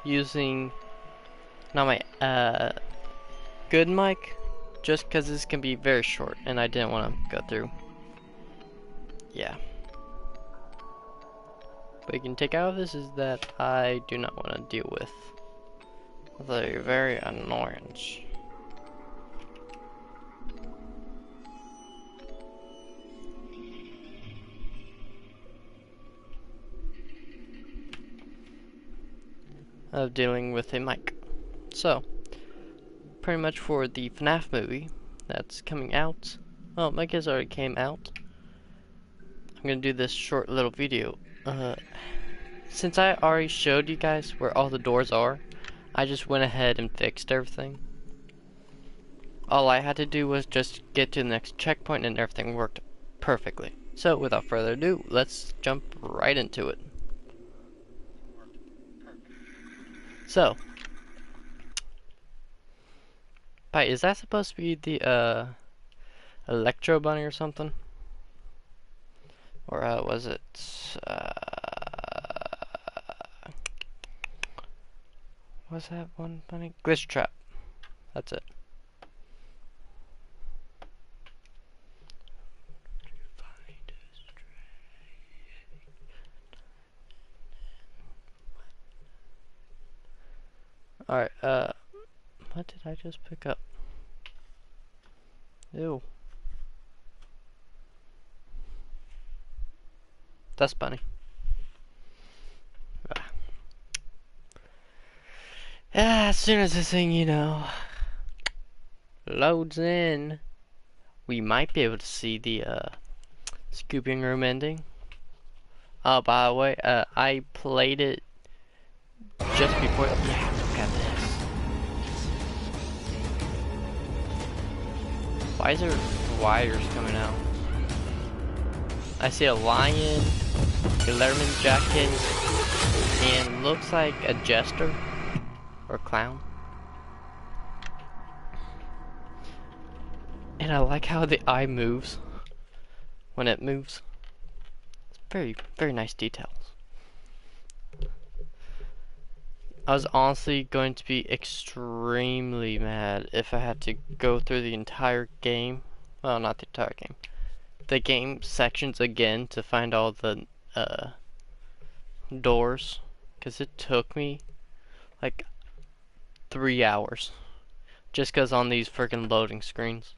using not my good mic, just because this can be very short, and I didn't want to go through. Yeah. What you can take out of this is that I do not want to deal with the very annoyance. Of dealing with a mic. So, pretty much for the FNAF movie that's coming out. Well, my kids already came out. I'm gonna do this short little video. Since I already showed you guys where all the doors are, I just went ahead and fixed everything. All I had to do was just get to the next checkpoint and everything worked perfectly. So, without further ado, let's jump right into it. So, is that supposed to be the Electro Bunny or something? Or was it was that one bunny? Glitch Trap. That's it. Alright, what did I just pick up? Ew. That's Bunny. As soon as this thing, loads in, we might be able to see the scooping room ending. Oh, by the way, I played it just before. Yeah, look at this. Why is there wires coming out? I see a lion, a Letterman jacket, and looks like a jester or clown. And I like how the eye moves when it moves. It's very, very nice details. I was honestly going to be extremely mad if I had to go through the entire game. Well, not the entire game. The game sections again to find all the doors. Because it took me like 3 hours. Just because on these freaking loading screens.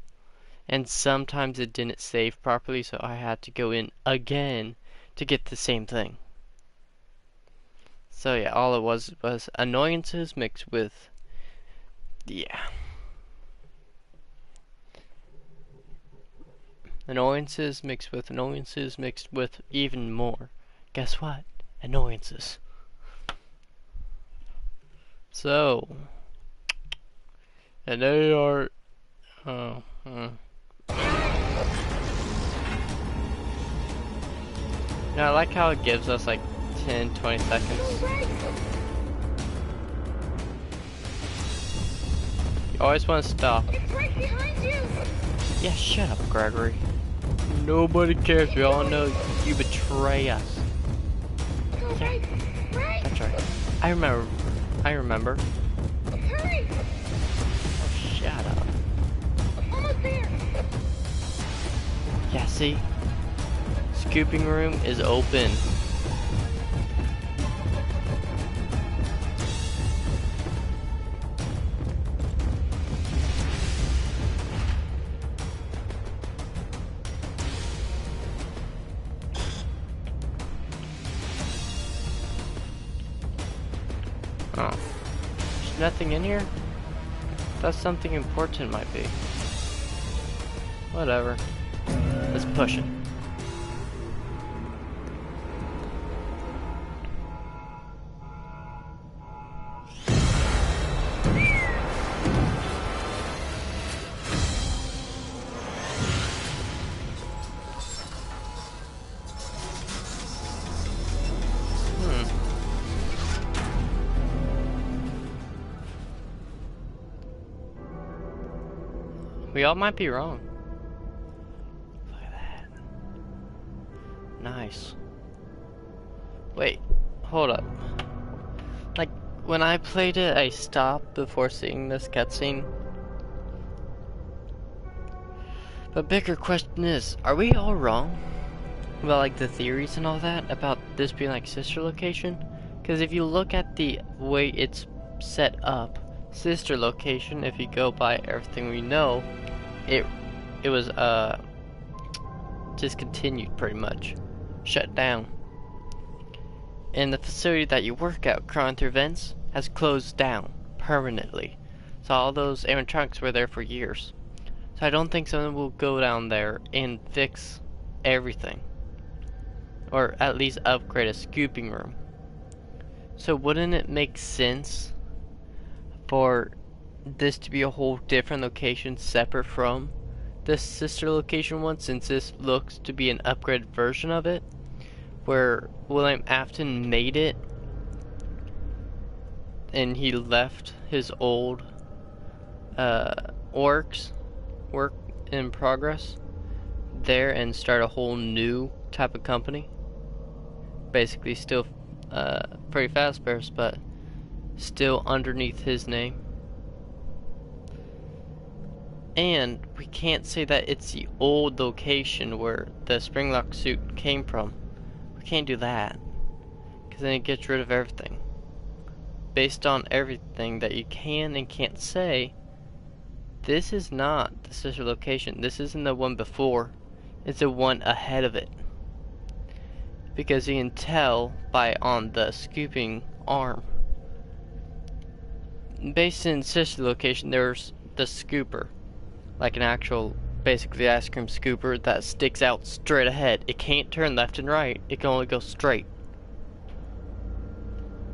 And sometimes it didn't save properly, so I had to go in again to get the same thing. So yeah, all it was annoyances mixed with, yeah. Annoyances mixed with even more. Guess what? Annoyances. So, and they are, Now I like how it gives us like 10-20 seconds. You always want to stop. It's right behind you. Yeah, shut up, Gregory. Nobody cares. We all know you betray us. Go right. That's right. I remember. Hurry. Oh, shut up. Almost there. Yeah, see? Scooping room is open. Oh. There's nothing in here? Thought something important might be. Whatever. Let's push it. We all might be wrong. Look at that. Nice. Wait, hold up. Like, when I played it, I stopped before seeing this cutscene. But bigger question is, are we all wrong about like the theories and all that about this being like sister location? Because if you look at the way it's set up, sister location, if you go by everything we know, it was discontinued pretty much, shut down. And the facility that you work at, crawling through vents, has closed down permanently. So all those animatronics were there for years. So I don't think someone will go down there and fix everything. Or at least upgrade a scooping room. So wouldn't it make sense for this to be a whole different location separate from this sister location one, since this looks to be an upgraded version of it, where William Afton made it and he left his old work in progress there and start a whole new type of company. Basically still pretty fast Bears, but still underneath his name. And we can't say that it's the old location where the Springlock suit came from. We can't do that, because then it gets rid of everything. Based on everything that you can and can't say, this is not the sister location. This isn't the one before. It's the one ahead of it. Because you can tell by on the scooping arm. Based in sister location, there's the scooper. Like an actual, basically ice cream scooper that sticks out straight ahead. It can't turn left and right. It can only go straight.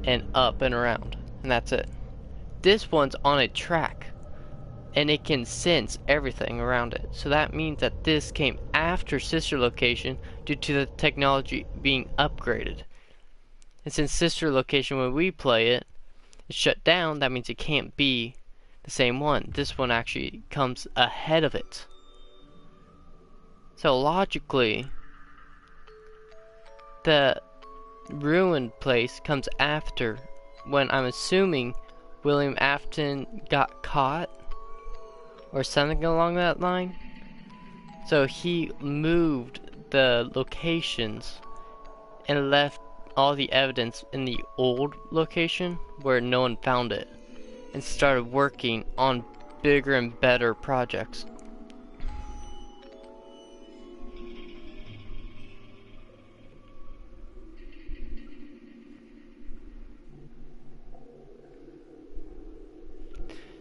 And up and around. And that's it. This one's on a track. And it can sense everything around it. So that means that this came after sister location due to the technology being upgraded. And since sister location, when we play it, it's shut down, that means it can't be the same one. This one actually comes ahead of it. So logically, the ruined place comes after, when I'm assuming William Afton got caught or something along that line. So he moved the locations and left all the evidence in the old location where no one found it, and started working on bigger and better projects.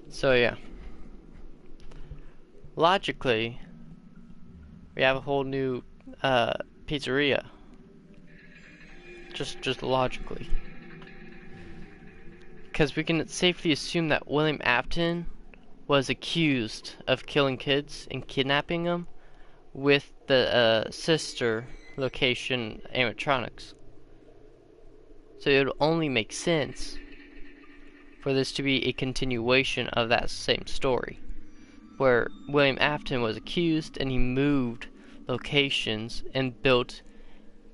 So yeah, logically, we have a whole new pizzeria. Just logically. Because we can safely assume that William Afton was accused of killing kids and kidnapping them with the sister location animatronics. So it would only make sense for this to be a continuation of that same story, where William Afton was accused and he moved locations and built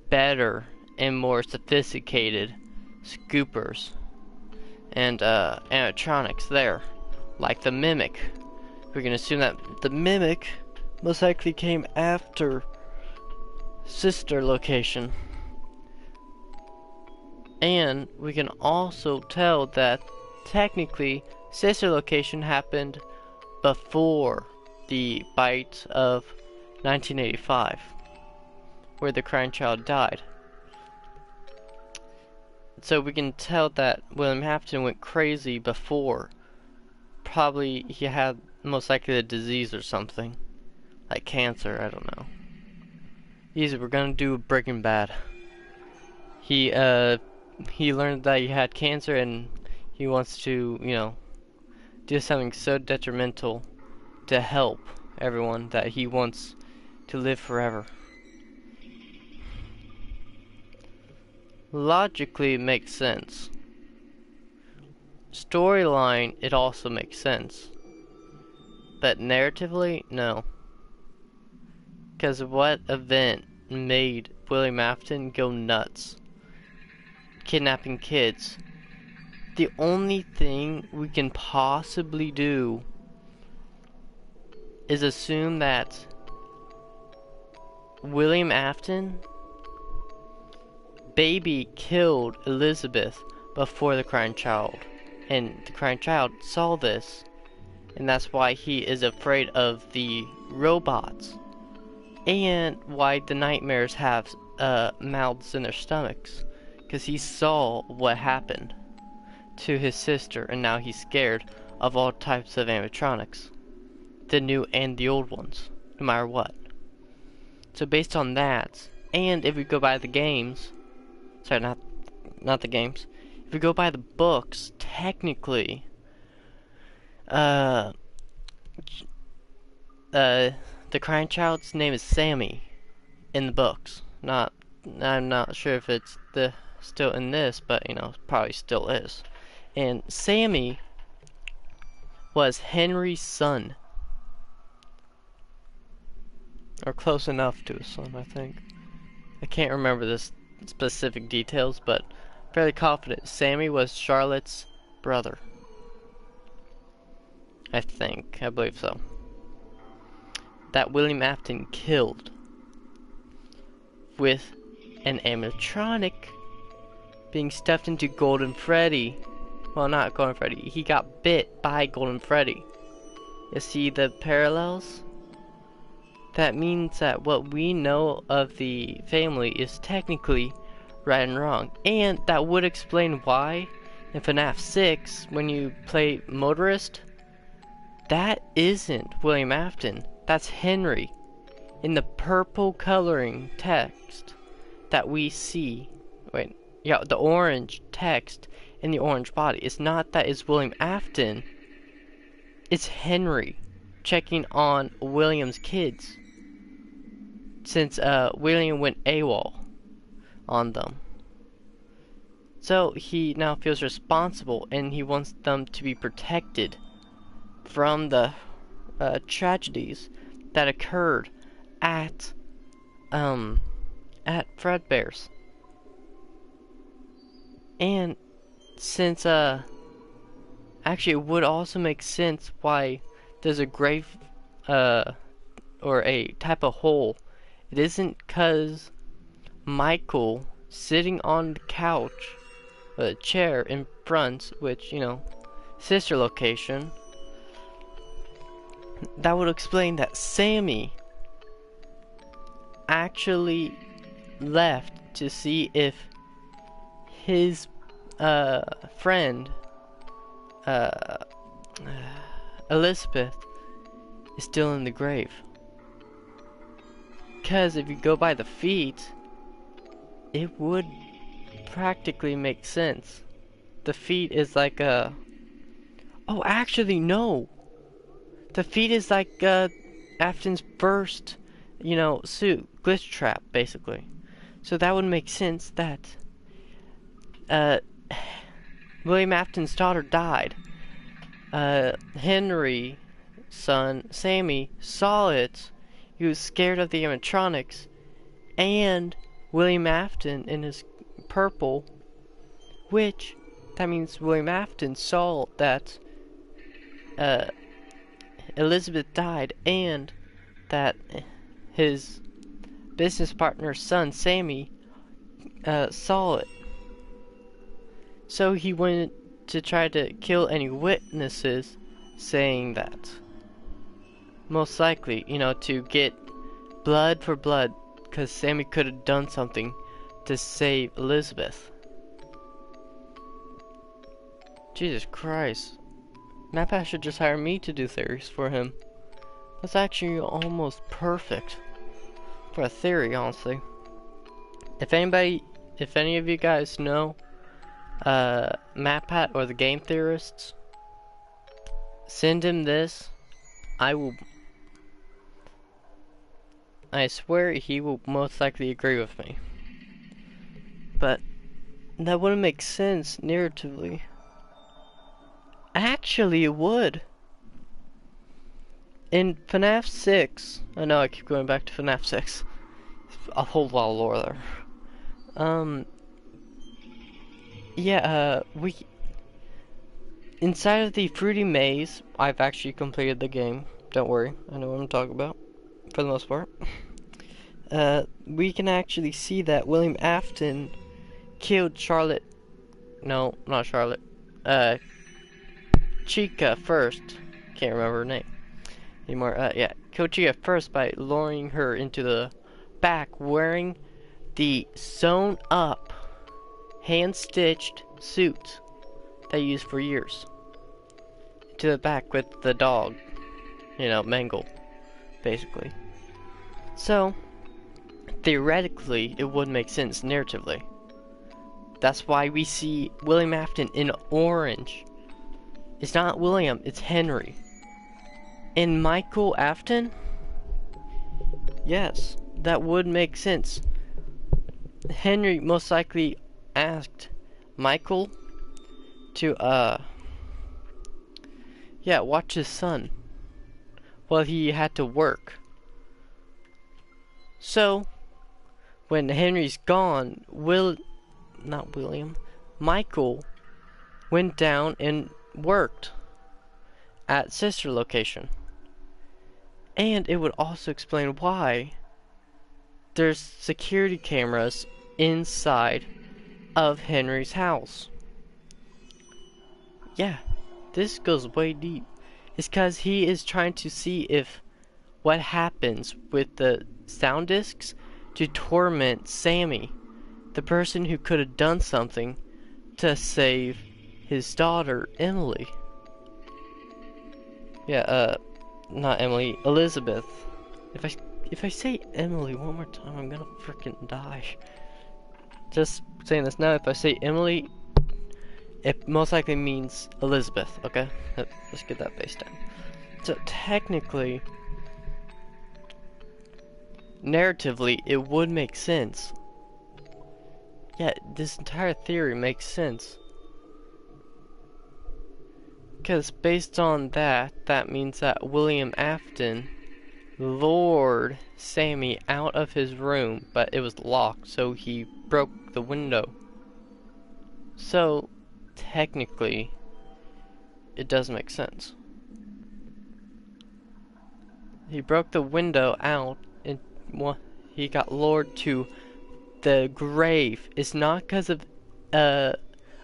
better and more sophisticated scoopers and animatronics there, like the Mimic. We can assume that the Mimic most likely came after sister location. And we can also tell that technically sister location happened before the bite of 1985, where the crying child died. So we can tell that William Afton went crazy before. Probably he had most likely a disease or something, like cancer, I don't know. Easy, we're gonna do Breaking Bad. He learned that he had cancer and he wants to, do something so detrimental to help everyone that he wants to live forever. Logically, it makes sense. Storyline, it also makes sense. But narratively, no. Because what event made William Afton go nuts? Kidnapping kids. the only thing we can possibly do is assume that William Afton baby killed Elizabeth before the crying child, and the crying child saw this, and that's why he is afraid of the robots, and why the nightmares have mouths in their stomachs, because he saw what happened to his sister, and now he's scared of all types of animatronics, the new and the old ones, no matter what. So based on that, and if we go by the games, sorry, not the games, if we go by the books, technically, the crying child's name is Sammy in the books. I'm not sure if it's still in this, but you know, probably still is. And Sammy was Henry's son, or close enough to his son, I think. I can't remember the specific details, but fairly confident Sammy was Charlotte's brother. I believe so. That William Afton killed with an animatronic being stuffed into Golden Freddy. Well, not Golden Freddy. He got bit by Golden Freddy. You see the parallels? That means that what we know of the family is technically right and wrong. And that would explain why in FNAF 6, when you play Motorist, that isn't William Afton. That's Henry. In the purple coloring text that we see, the orange text in the orange body, it's not that it's William Afton, it's Henry checking on William's kids, since William went AWOL on them. So he now feels responsible, and he wants them to be protected from the tragedies that occurred at Fredbear's. And since actually it would also make sense why there's a grave or a type of hole. It isn't cause Michael sitting on the couch, a chair in front, which, you know, sister location. That would explain that Sammy actually left to see if his friend Elizabeth is still in the grave. Because if you go by the feet, it would practically make sense. The feet is like a... Oh, actually, no! The feet is like Afton's first, you know, suit. Glitch trap, basically. So that would make sense that William Afton's daughter died. Henry's son, Sammy, saw it. He was scared of the animatronics. And William Afton in his purple, which, that means William Afton saw that Elizabeth died, and that his business partner's son, Sammy, saw it. So he went to try to kill any witnesses, saying that most likely, you know, to get blood for blood, because Sammy could have done something to save Elizabeth. Jesus Christ. MapPass should just hire me to do theories for him. That's actually almost perfect for a theory, honestly. If any of you guys know MapPat or the Game Theorists, send him this. I swear he will most likely agree with me. But that wouldn't make sense narratively. Actually, it would. In FNAF 6, I know I keep going back to FNAF 6. A whole lot of lore there. inside of the fruity maze, I've actually completed the game. Don't worry, I know what I'm talking about, for the most part. We can actually see that William Afton killed Charlotte. No, not Charlotte. Chica first. Can't remember her name anymore. Yeah, killed Chica first by luring her into the back wearing the sewn up, hand stitched suit they used for years. To the back with the dog, Mangle, basically. So, theoretically, it would make sense narratively. That's why we see William Afton in orange. It's not William, it's Henry. And Michael Afton? Yes, that would make sense. Henry most likely asked Michael to, watch his son while he had to work. So, when Henry's gone, Michael went down and worked at sister location. And it would also explain why there's security cameras inside of Henry's house. Yeah, this goes way deep. It's because he is trying to see if what happens with the sound discs to torment Sammy, the person who could have done something to save his daughter, Emily. Yeah, not Emily, Elizabeth. If I say Emily one more time, I'm gonna freaking die. Just saying this now, if I say Emily, it most likely means Elizabeth, okay? Let's get that base down. So technically, narratively, it would make sense. Yeah, this entire theory makes sense. Because based on that, that means that William Afton lured Sammy out of his room, but it was locked, so he broke the window. So, technically, it does make sense. He broke the window out, and he got lured to the grave. It's not because of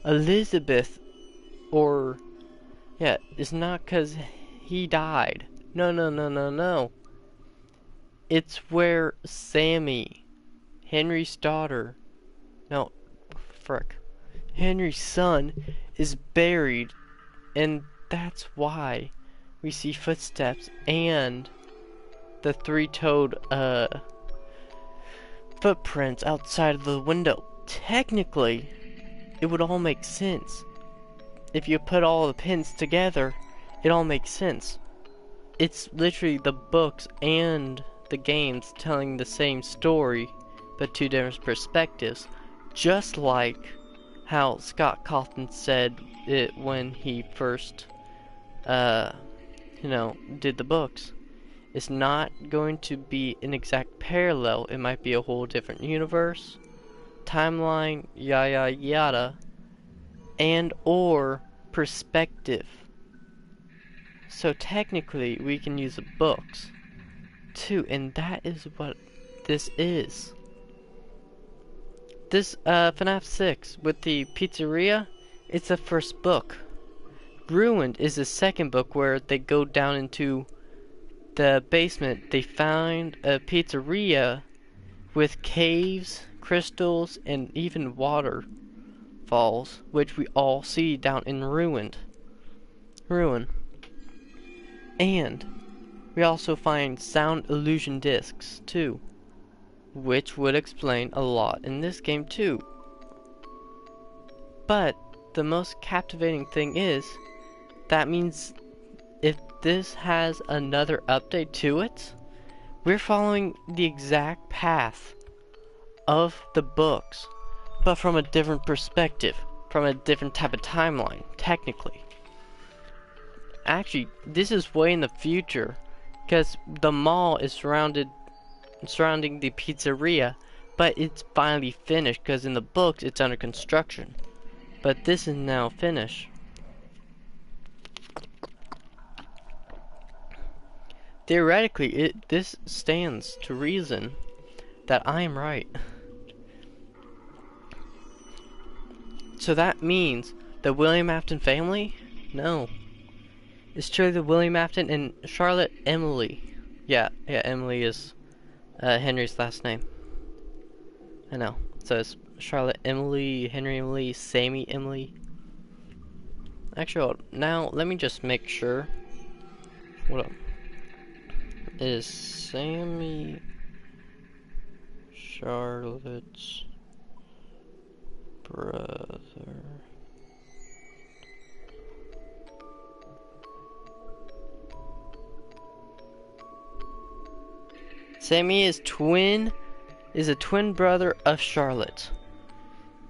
Elizabeth, or it's not because he died. No. It's where Sammy, Henry's daughter, Henry's son is buried, and that's why we see footsteps and the three-toed footprints outside of the window. Technically, it would all make sense. If you put all the pins together, it all makes sense. It's literally the books and the games telling the same story, but two different perspectives. Just like how Scott Cawthon said it when he first, did the books. It's not going to be an exact parallel. It might be a whole different universe, timeline, yada yada, and or perspective. So technically, we can use the books too, and that is what this is. This FNAF 6 with the pizzeria, it's the first book. Ruined is the second book, where they go down into the basement. They find a pizzeria with caves, crystals, and even waterfalls, which we all see down in Ruin. And we also find sound illusion discs too, which would explain a lot in this game too. But the most captivating thing is, that means if this has another update to it, we're following the exact path of the books, but from a different perspective, from a different type of timeline, technically. Actually, this is way in the future, because the mall is surrounding the pizzeria, but it's finally finished, because in the books it's under construction. But this is now finished. theoretically, this stands to reason that I am right. So that means the William Afton family? No. It's truly the William Afton and Charlotte Emily. Yeah, Emily is Henry's last name. I know. So it's Charlotte Emily, Henry Emily, Sammy Emily. Actually, now let me just make sure. What up? Is Sammy Charlotte's brother? Sammy is a twin brother of Charlotte,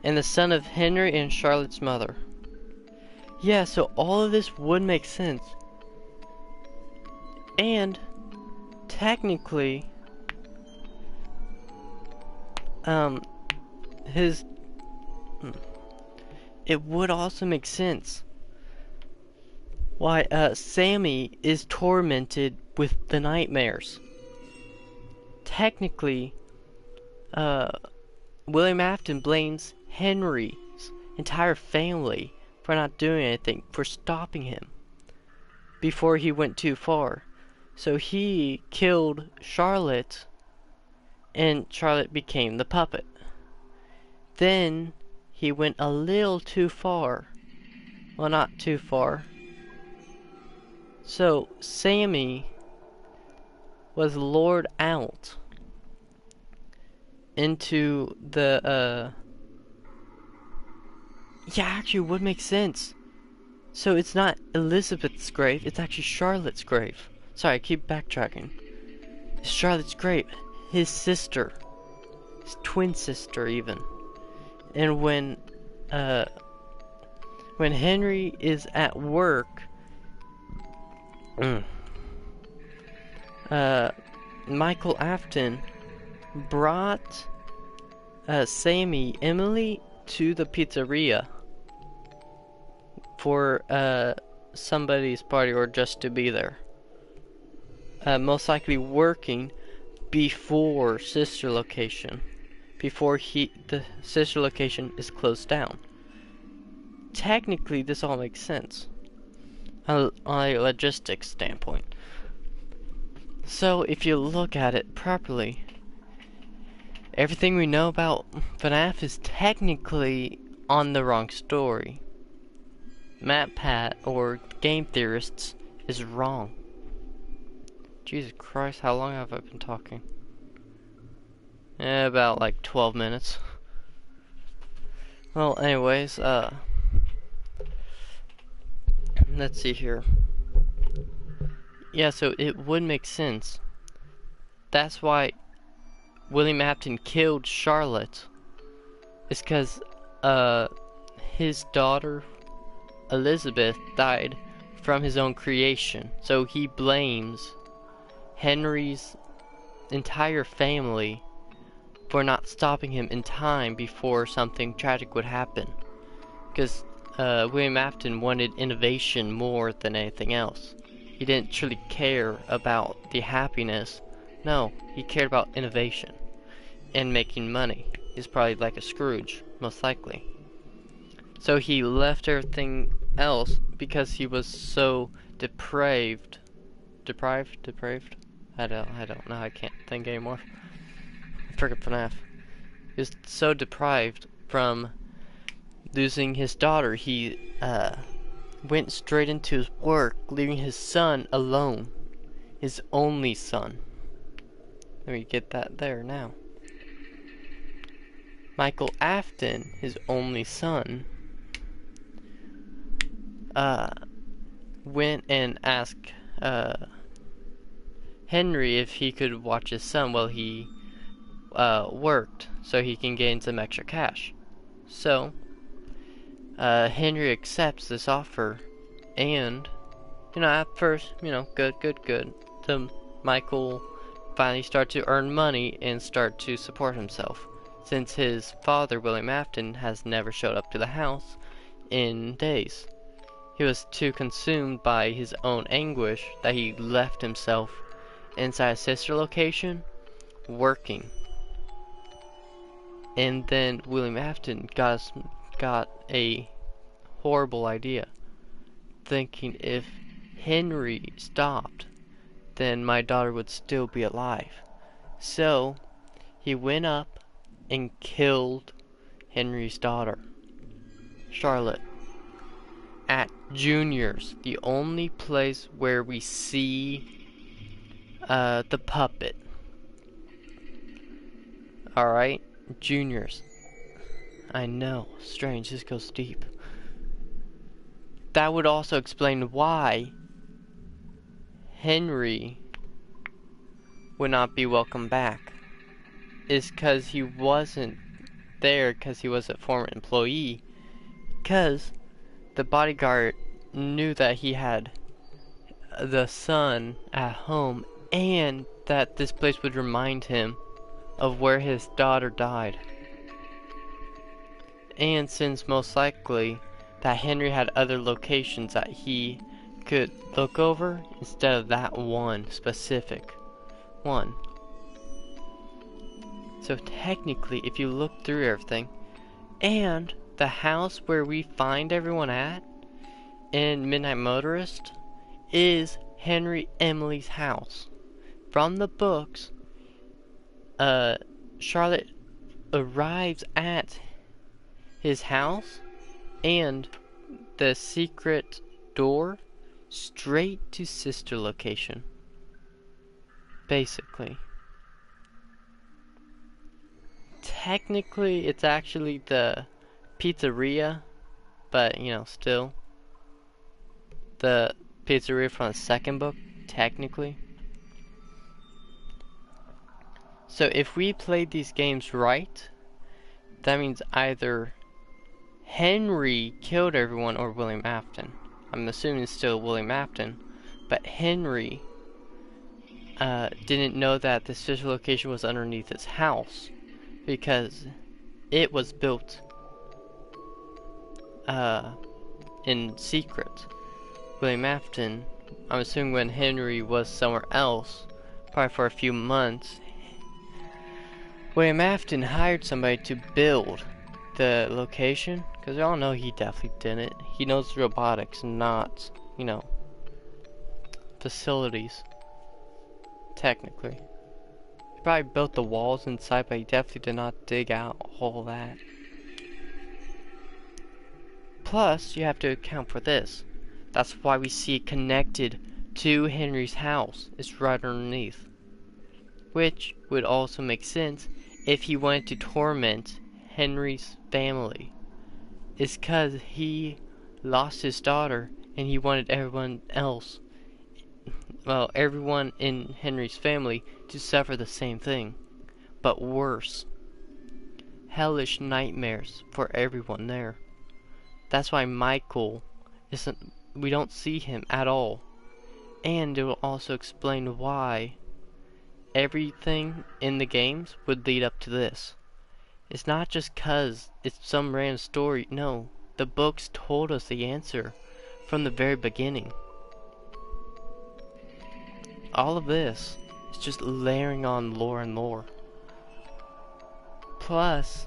and the son of Henry and Charlotte's mother. Yeah, so all of this would make sense. And technically, it would also make sense why Sammy is tormented with the nightmares. Technically, William Afton blames Henry's entire family for not doing anything, for stopping him before he went too far. So he killed Charlotte, and Charlotte became the puppet. Then he went a little too far. Well, not too far. So Sammy was lured out into the yeah, actually it would make sense. So it's not Elizabeth's grave, it's actually Charlotte's grave. Sorry, I keep backtracking. It's Charlotte's grave. His sister. His twin sister even. And when Henry is at work, Michael Afton brought Sammy Emily to the pizzeria for somebody's party, or just to be there. Most likely working before sister location, before the sister location is closed down. Technically, this all makes sense on a logistics standpoint. So if you look at it properly, everything we know about FNAF is technically on the wrong story. MatPat or Game Theorists is wrong. Jesus Christ, how long have I been talking? About like 12 minutes. Well, anyways, let's see here. Yeah, so it would make sense. That's why William Afton killed Charlotte. It's because his daughter Elizabeth died from his own creation. So he blames Henry's entire family for not stopping him in time before something tragic would happen. Because William Afton wanted innovation more than anything else. He didn't truly care about the happiness. No, he cared about innovation and making money. He's probably like a Scrooge, most likely. So he left everything else because he was so depraved. Deprived? I don't know. I can't think anymore. Forget FNAF. He was so deprived from losing his daughter. He went straight into his work, leaving his son alone. His only son. Let me get that there now. Michael Afton, his only son, went and asked Henry if he could watch his son while he worked, so he can gain some extra cash. So Henry accepts this offer, and at first, good. So Michael finally starts to earn money and start to support himself, since his father, William Afton, has never showed up to the house in days. He was too consumed by his own anguish that he left himself inside a sister location working. And then William Afton got a horrible idea, thinking if Henry stopped, then my daughter would still be alive. So he went up and killed Henry's daughter, Charlotte, at Junior's, the only place where we see the puppet. Alright, Junior's. I know, strange, this goes deep. That would also explain why Henry would not be welcome back. Is because he wasn't there because he was a former employee. Because the bodyguard knew that he had the son at home and that this place would remind him of where his daughter died. And since most likely that Henry had other locations that he could look over instead of that one specific one. So technically, if you look through everything, and the house where we find everyone at in Midnight Motorist is Henry Emily's house. From the books, Charlotte arrives at his house and the secret door straight to sister location. Basically. Technically, it's actually the pizzeria, but you know, still. The pizzeria from the second book, technically. So if we played these games right, that means either Henry killed everyone or William Afton. I'm assuming it's still William Afton, but Henry didn't know that this sister location was underneath his house because it was built in secret. William Afton, I'm assuming when Henry was somewhere else, probably for a few months, William Afton hired somebody to build the location, because we all know he definitely didn't. He knows robotics, not, you know, facilities, technically. He probably built the walls inside, but he definitely did not dig out all that. Plus, you have to account for this. That's why we see it connected to Henry's house. It's right underneath. Which would also make sense if he wanted to torment Henry's family. It's because he lost his daughter and he wanted everyone else, well, everyone in Henry's family to suffer the same thing, but worse. Hellish nightmares for everyone there. That's why Michael isn't, we don't see him at all. And it will also explain why everything in the games would lead up to this. It's not just cause it's some random story. No, the books told us the answer from the very beginning. All of this is just layering on lore and lore. Plus,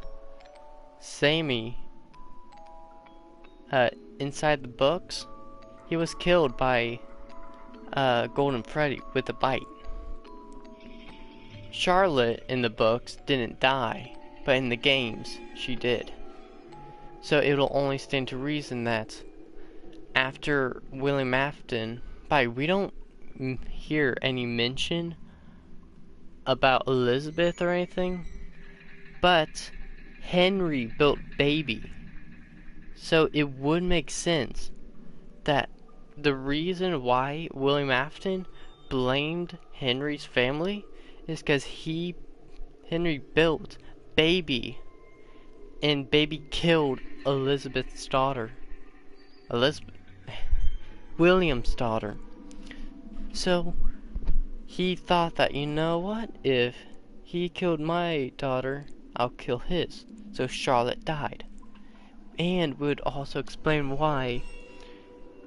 Sammy, inside the books, he was killed by Golden Freddy with a bite. Charlotte in the books didn't die, but in the games, she did. So it'll only stand to reason that after William Afton, we don't hear any mention about Elizabeth or anything, but Henry built Baby. So it would make sense that the reason why William Afton blamed Henry's family is because Henry built Baby, and Baby killed Elizabeth's daughter. William's daughter. So he thought that, you know what, if he killed my daughter, I'll kill his. So Charlotte died. And would also explain why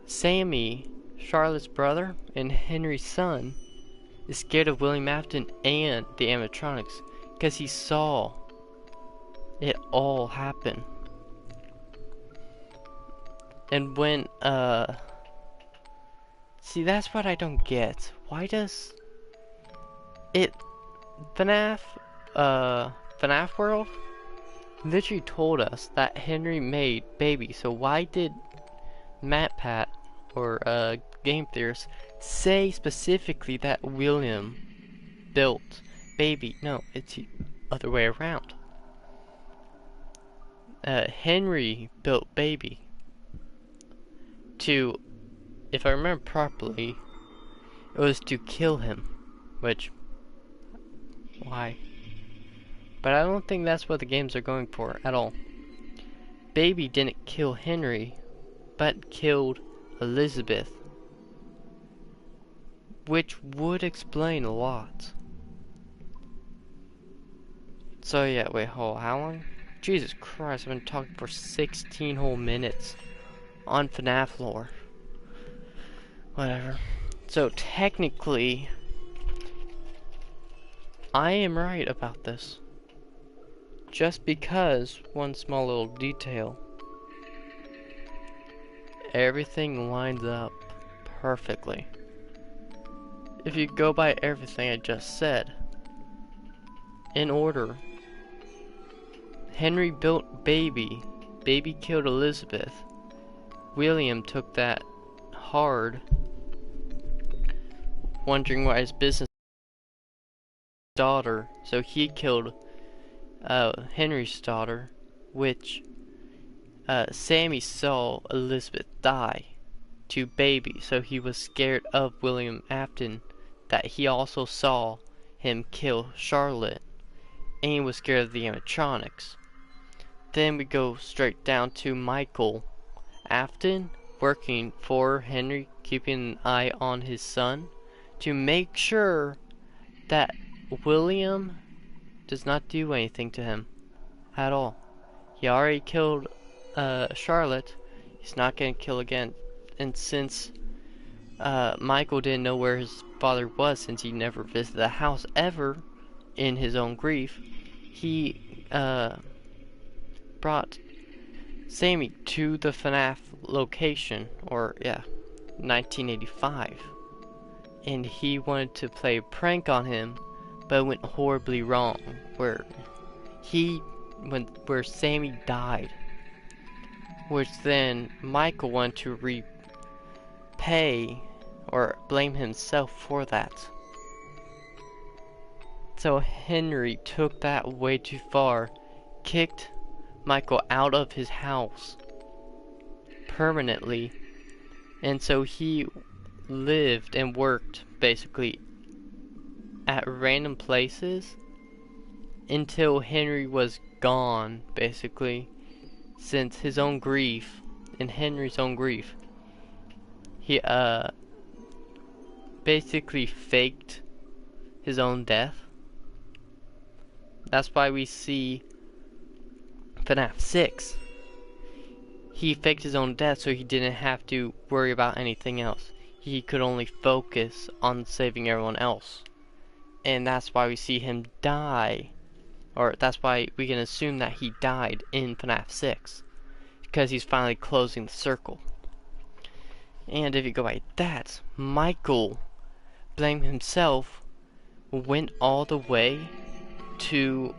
Sammy, Charlotte's brother and Henry's son, is scared of William Afton and the animatronics because he saw it all happen. And when, see, that's what I don't get. Why does it, FNAF, FNAF World literally told us that Henry made Baby, so why did MatPat, or, Game Theorists, say specifically that William built Baby? No, it's the other way around. Henry built Baby to, if I remember properly, it was to kill him, which, why? But I don't think that's what the games are going for at all. Baby didn't kill Henry, but killed Elizabeth, which would explain a lot. So yeah, wait, hold, how long? Jesus Christ, I've been talking for 16 whole minutes on FNAF lore. Whatever. So technically, I am right about this. Just because one small little detail. Everything lines up perfectly. If you go by everything I just said, in order, Henry built Baby, Baby killed Elizabeth, William took that hard, wondering why his business daughter, so he killed Henry's daughter, which Sammy saw Elizabeth die to Baby, so he was scared of William Afton, that he also saw him kill Charlotte, and he was scared of the animatronics. Then we go straight down to Michael Afton working for Henry, keeping an eye on his son to make sure that William does not do anything to him at all. He already killed Charlotte. He's not going to kill again. And since Michael didn't know where his father was, since he never visited the house ever in his own grief, he brought Sammy to the FNAF location, or yeah, 1985. And he wanted to play a prank on him, but it went horribly wrong, where Sammy died, which then Michael wanted to repay or blame himself for that. So Henry took that way too far, kicked Michael out of his house permanently, and so he lived and worked basically at random places until Henry was gone, basically, since his own grief, in Henry's own grief, he basically faked his own death. That's why we see FNAF 6. He faked his own death so he didn't have to worry about anything else. He could only focus on saving everyone else. And that's why we see him die. Or that's why we can assume that he died in FNAF 6. Because he's finally closing the circle. And if you go by that, Michael blamed himself, went all the way to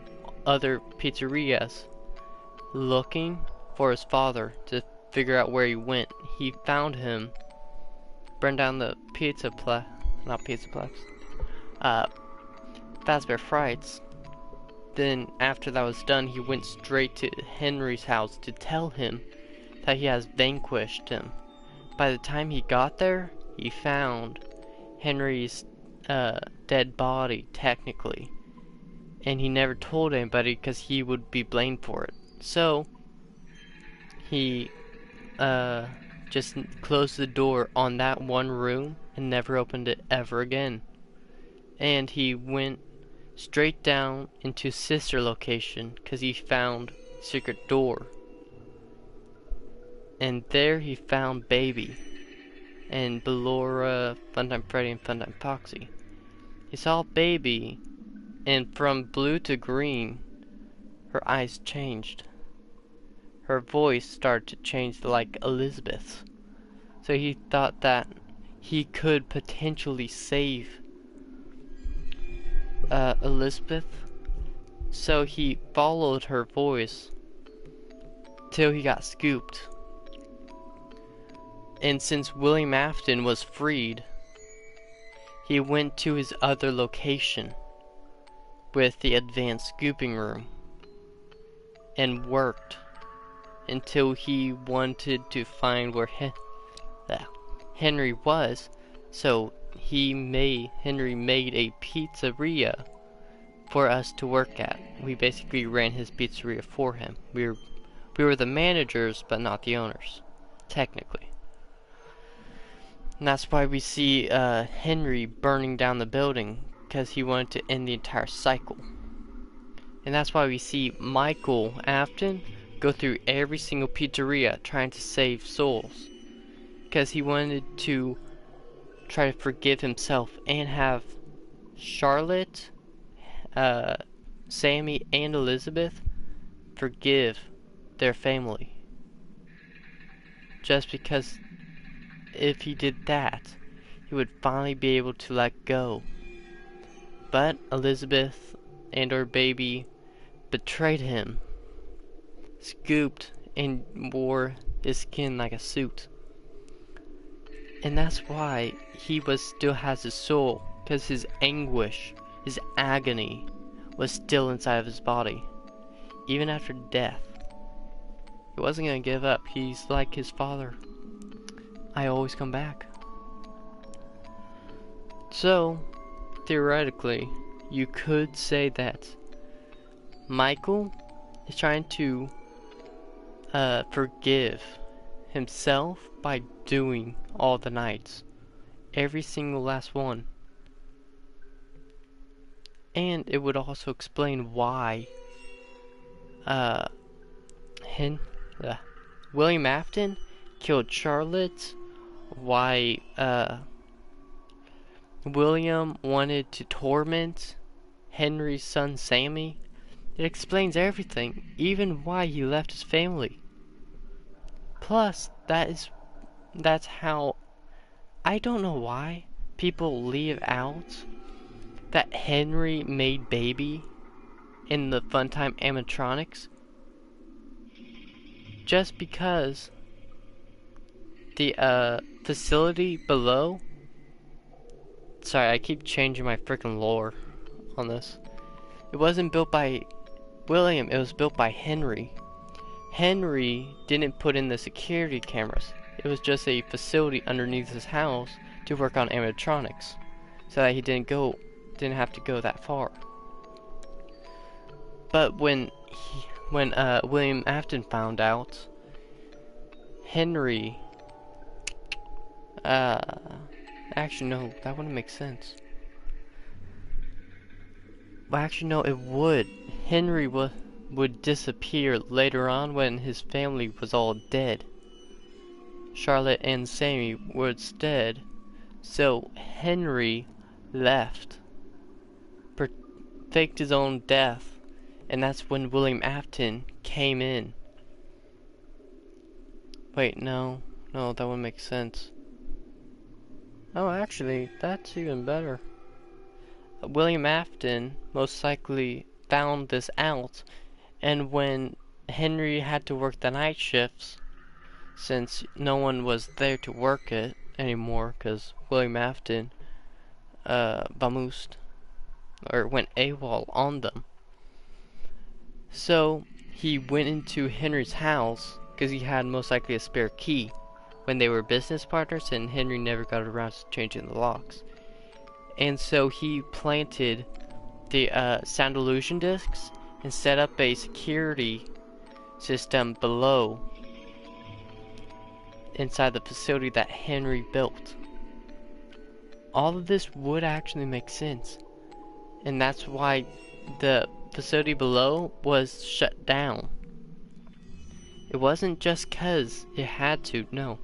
other pizzerias looking for his father to figure out where he went. He found him, burned down the Fazbear Frights. Then after that was done, he went straight to Henry's house to tell him that he has vanquished him. By the time he got there, he found Henry's dead body, technically. And he never told anybody because he would be blamed for it. So he just closed the door on that one room and never opened it ever again. And he went straight down into sister location because he found secret door. And there he found Baby and Ballora, Funtime Freddy, and Funtime Foxy. He saw baby, and from blue to green, her eyes changed. Her voice started to change like Elizabeth's. So he thought that he could potentially save Elizabeth. So he followed her voice till he got scooped. And since William Afton was freed, he went to his other location with the advanced scooping room and worked until he wanted to find where Henry was. So Henry made a pizzeria for us to work at. We basically ran his pizzeria for him. We were the managers, but not the owners, technically. And that's why we see Henry burning down the building, because he wanted to end the entire cycle. And that's why we see Michael Afton go through every single pizzeria trying to save souls, because he wanted to try to forgive himself and have Charlotte, Sammy, and Elizabeth forgive their family. Just because if he did that, he would finally be able to let go. But Elizabeth and her baby betrayed him, scooped, and wore his skin like a suit. And that's why he still has his soul, because his anguish, his agony, was still inside of his body, even after death. He wasn't gonna give up. He's like his father. I always come back. So, theoretically, you could say that Michael is trying to forgive himself by doing all the nights. Every single last one. And it would also explain why William Afton killed Charlotte, why William wanted to torment Henry's son Sammy. It explains everything, even why he left his family. Plus, that's how, I don't know why people leave out that Henry made baby in the Funtime animatronics, just because the facility below, sorry, I keep changing my freaking lore on this. It wasn't built by William, it was built by Henry. Henry didn't put in the security cameras. It was just a facility underneath his house to work on animatronics, so that he didn't have to go that far. But when William Afton found out, Henry, actually no, that wouldn't make sense. Well, actually no, it would. Henry would disappear later on when his family was all dead. Charlotte and Sammy was dead, so Henry left, faked his own death, and that's when William Afton came in. Wait, no, that wouldn't make sense. Oh, actually, that's even better. William Afton most likely found this out, and when Henry had to work the night shifts, since no one was there to work it anymore, because William Afton vamoosed, or went AWOL on them. So he went into Henry's house, because he had most likely a spare key, when they were business partners, and Henry never got around to changing the locks. And so he planted the sound illusion discs and set up a security system below inside the facility that Henry built. All of this would actually make sense, and that's why the facility below was shut down. It wasn't just cause it had to, no,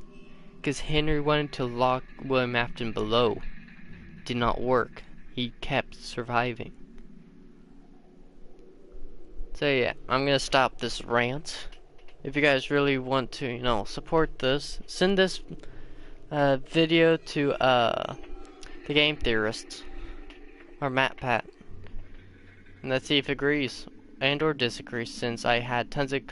because Henry wanted to lock William Afton below. It did not work. he kept surviving. So yeah, I'm gonna stop this rant. If you guys really want to, you know, support this, send this video to the game Theorists or MatPat, and let's see if it agrees and or disagrees. Since I had tons of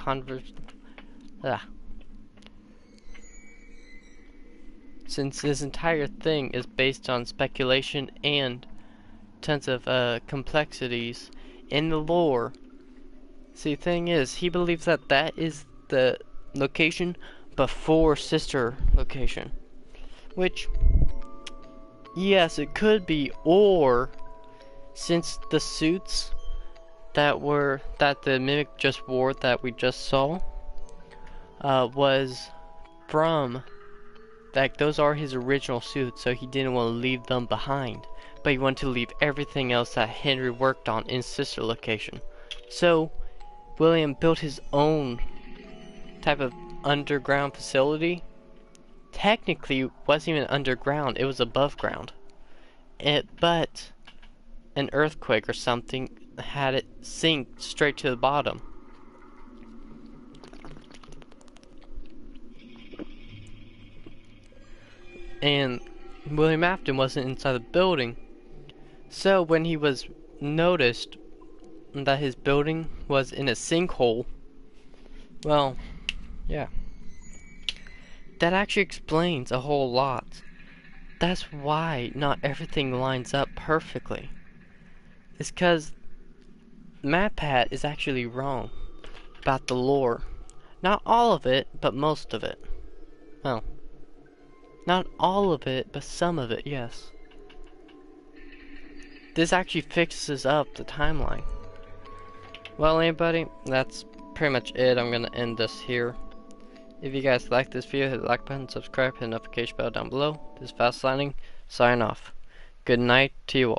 since this entire thing is based on speculation and tons of complexities in the lore. See, the thing is, he believes that that is the location before sister location, which, yes, it could be, or since the suits that the mimic just wore that we just saw was from, like, those are his original suits, so he didn't want to leave them behind, but he wanted to leave everything else that Henry worked on in sister location. So William built his own type of underground facility. Technically, it wasn't even underground, it was above ground. But an earthquake or something had it sink straight to the bottom. And William Afton wasn't inside the building. So when he was noticed that his building was in a sinkhole, well, yeah. That actually explains a whole lot. That's why not everything lines up perfectly. It's because MatPat is actually wrong about the lore. Not all of it, but most of it. Well, not all of it, but some of it, yes. This actually fixes up the timeline. Well, anybody, that's pretty much it. I'm gonna end this here. If you guys like this video, hit the like button, subscribe, hit the notification bell down below. This is Fastaslightning, sign off. Good night to you all.